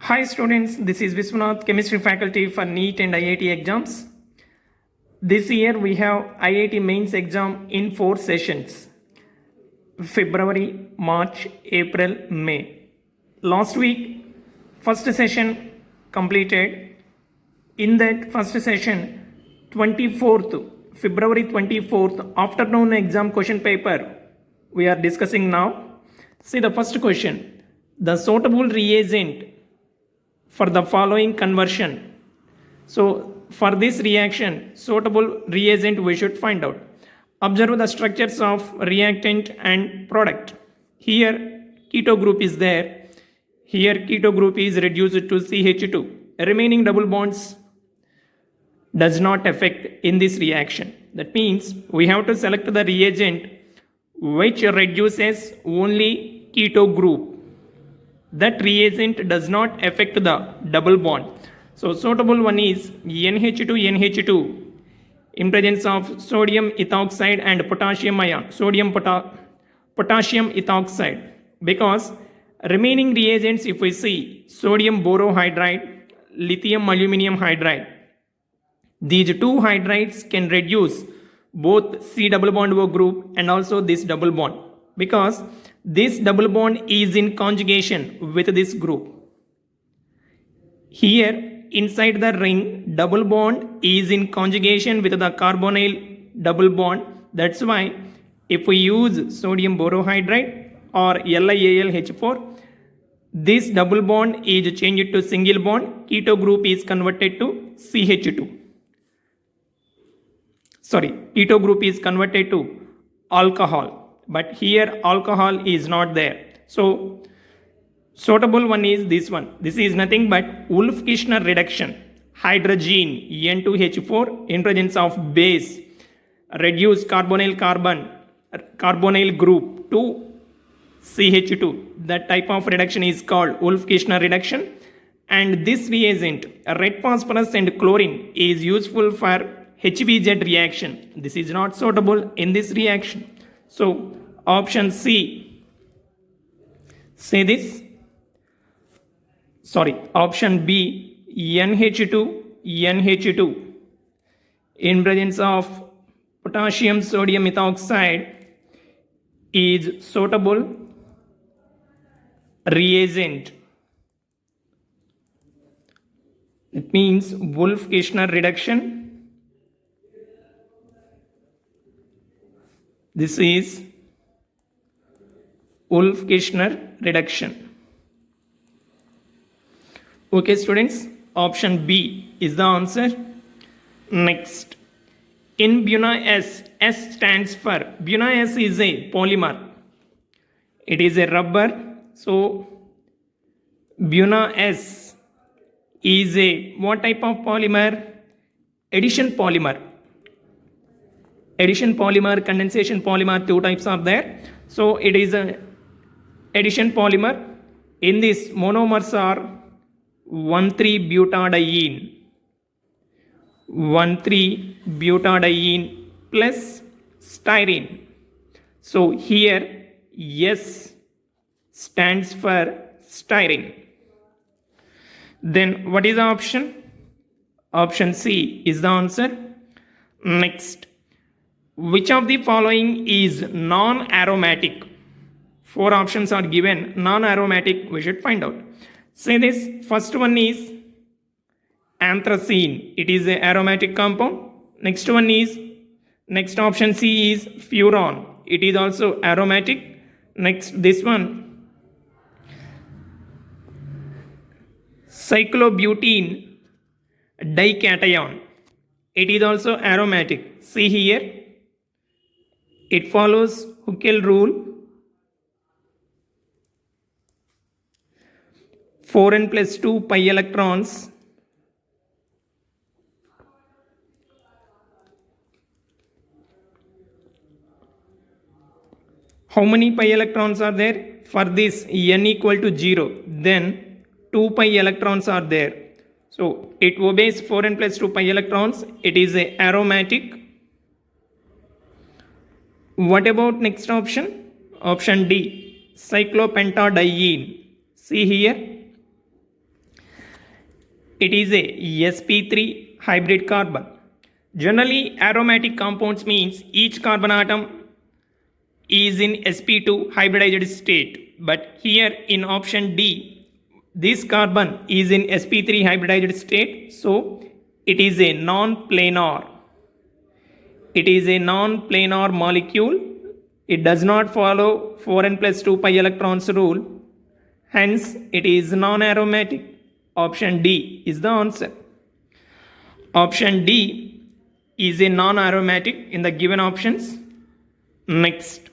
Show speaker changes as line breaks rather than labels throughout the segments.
Hi students, this is Viswanath, chemistry faculty for NEET and IIT exams. This year we have IIT mains exam in 4 sessions: February, March, April, May. Last week, first session completed. In that first session, 24th, February 24th, afternoon exam question paper we are discussing now. See the first question. The suitable reagent for the following conversion. So for this reaction, suitable reagent we should find out. Observe the structures of reactant and product. Here keto group is there. Here keto group is reduced to CH2. Remaining double bonds does not affect in this reaction. That means we have to select the reagent which reduces only keto group. That reagent does not affect the double bond. So suitable one is NH2NH2 in presence of sodium ethoxide and potassium ion, potassium ethoxide, because remaining reagents, if we see sodium borohydride, lithium aluminum hydride, these two hydrides can reduce both C double bond O group and also this double bond, because this double bond is in conjugation with this group. Here inside the ring, double bond is in conjugation with the carbonyl double bond. That's why if we use sodium borohydride or LiAlH4, this double bond is changed to single bond. Keto group is converted to CH2. Keto group is converted to alcohol. But here alcohol is not there. So suitable one is this one. This is nothing but Wolff-Kishner reduction. Hydrogen N2H4 in presence of base reduce carbonyl group to CH2. That type of reduction is called Wolff-Kishner reduction. And this reagent, red phosphorus and chlorine, is useful for HBZ reaction. This is not suitable in this reaction. So option C. Say this. Option B, NH2 in presence of potassium sodium ethoxide is suitable reagent. It means Wolff-Kishner reduction. This is Wolff-Kishner reduction. Okay students, option B is the answer. Next, in Buna S, S stands for, Buna S is a polymer. It is a rubber. So Buna S is a what type of polymer? Addition polymer. Addition polymer, condensation polymer, two types are there. So it is a addition polymer. In this, monomers are 1,3-butadiene, 1,3-butadiene plus styrene. So here S stands for styrene. Then what is the option? Option C is the answer. Next, which of the following is non-aromatic? 4 options are given. Non-aromatic, we should find out. Say this. First one is anthracene. It is an aromatic compound. Next option C is furan. It is also aromatic. Next, this one, cyclobutene dication. It is also aromatic. See here. It follows Huckel rule. 4n plus 2 pi electrons. How many pi electrons are there? For this n equal to 0, then 2 pi electrons are there. So it obeys 4n plus 2 pi electrons. It is a aromatic. What about next option? Option D, cyclopentadiene. See here, it is a sp3 hybrid carbon. Generally aromatic compounds means each carbon atom is in sp2 hybridized state, but here in option D this carbon is in sp3 hybridized state, so it is a non-planar. It is a non-planar molecule. It does not follow 4n plus 2 pi electrons rule. Hence, it is non-aromatic. Option D is the answer. Option D is a non-aromatic in the given options. Next,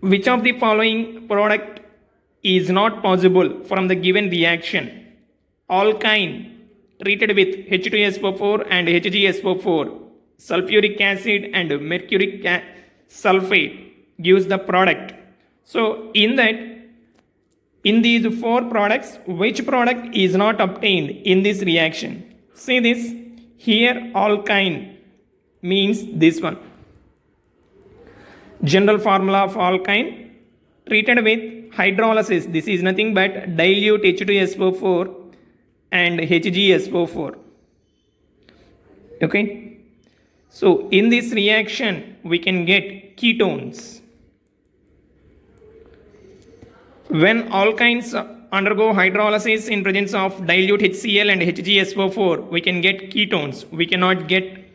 which of the following product is not possible from the given reaction? Alkyne treated with H2SO4 and HgSO4, sulfuric acid and mercuric sulfate gives the product. So in these four products, which product is not obtained in this reaction? See this, here alkyne means this one. General formula of alkyne treated with hydrolysis, this is nothing but dilute H2SO4 and HgSO4. Okay, so in this reaction we can get ketones. When alkynes undergo hydrolysis in presence of dilute HCl and HgSO4, we can get ketones. We cannot get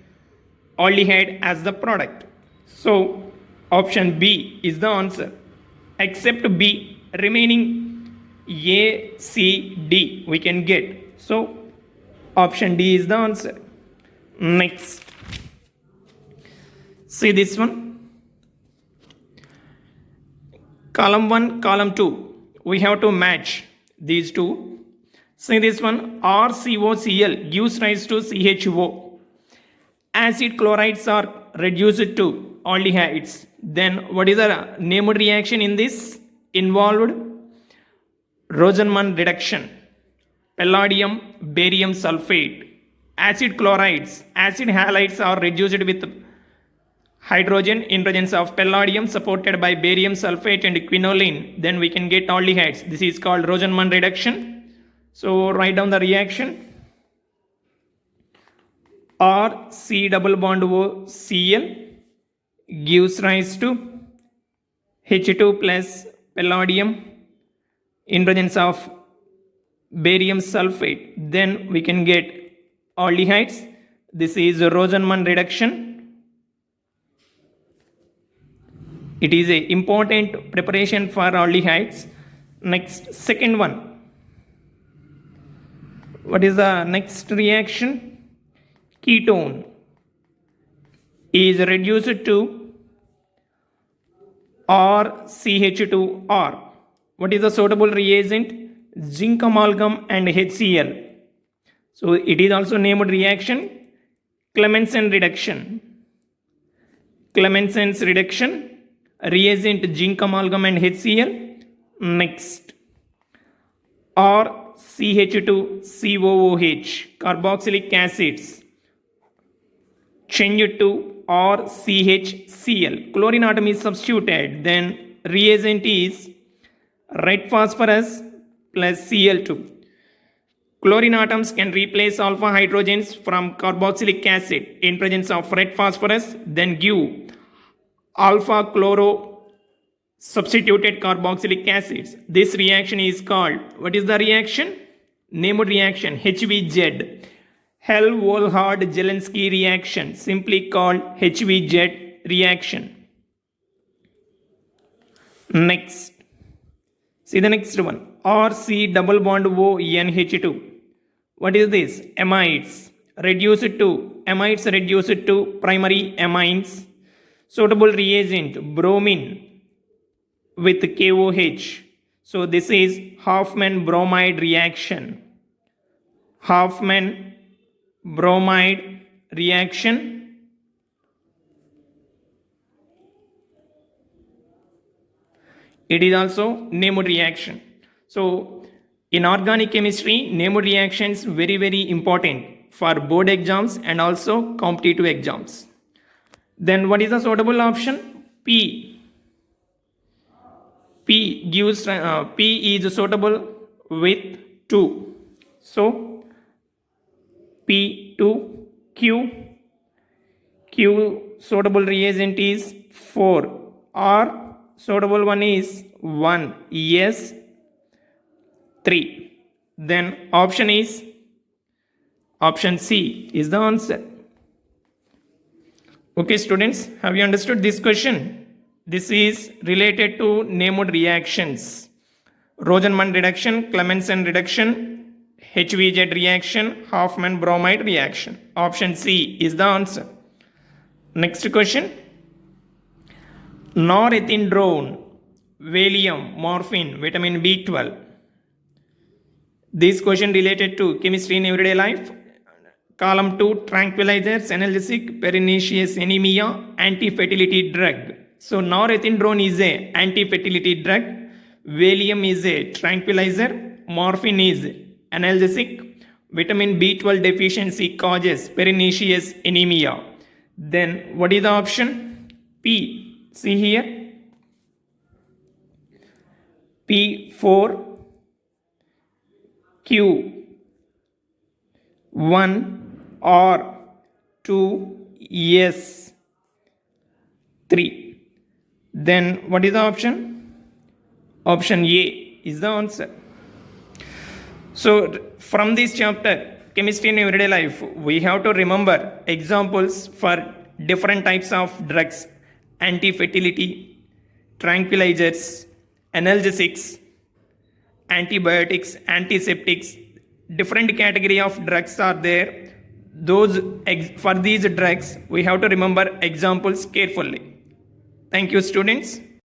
aldehyde as the product. So option B is the answer. Except B, remaining A, C, D we can get. So option D is the answer. Next, see this one. Column 1, column 2, we have to match these two. See this one, RCOCl gives rise to CHO. Acid chlorides are reduced to aldehydes. Then what is the named reaction in this? Involved Rosenman reduction. Palladium, barium sulfate. Acid chlorides, acid halides are reduced with hydrogen in presence of palladium supported by barium sulfate and quinoline. Then we can get aldehydes. This is called Rosenman reduction. So write down the reaction. R C double bond O Cl gives rise to H2 plus palladium in presence of barium sulfate. Then we can get aldehydes. This is Rosenman reduction. It is a important preparation for aldehydes. Next, second one. What is the next reaction? Ketone is reduced to RCH2R. What is the suitable reagent? Zinc amalgam and HCl. So it is also named reaction Clemmensen reduction. Clemmensen's reduction, reagent zinc amalgam and HCl. Next, RCH2COOH, carboxylic acids, change to RCHCl. Chlorine atom is substituted. Then reagent is red phosphorus plus Cl2. Chlorine atoms can replace alpha hydrogens from carboxylic acid in presence of red phosphorus, then give alpha chloro substituted carboxylic acids. This reaction is called, what is the reaction? Named reaction HVZ. Hell-Volhard-Zelensky reaction, simply called HVZ reaction. Next, see the next one, RC double bond O NH2. What is this? Amides reduced to primary amines. Suitable reagent bromine with KOH. So this is Hoffman bromide reaction. Hoffman bromide reaction. It is also named reaction. So in organic chemistry, named reactions very important for board exams and also competitive exams. Then what is the suitable option? P. P is suitable with 2. So P to Q. Q suitable reagent is 4. R suitable one is 1. Yes 3. Then option is option C is the answer. Okay students, have you understood this question? This is related to named reactions. Rosenman reduction, Clemmensen reduction, HVZ reaction, Hoffman bromide reaction. Option C is the answer. Next question. Norethindrone, Valium, morphine, vitamin B12. This question related to chemistry in everyday life. Column 2, tranquilizers, analgesic, pernicious anemia, anti-fertility drug. So norethindrone is a anti-fertility drug, Valium is a tranquilizer, morphine is analgesic, vitamin B12 deficiency causes pernicious anemia. Then what is the option? P. See here. P4 Q 1 R 2 S 3. Then what is the option? Option A is the answer. So from this chapter, chemistry in everyday life, we have to remember examples for different types of drugs, anti-fertility, tranquilizers, analgesics, antibiotics, antiseptics. Different category of drugs are there. For these drugs, we have to remember examples carefully. Thank you, students.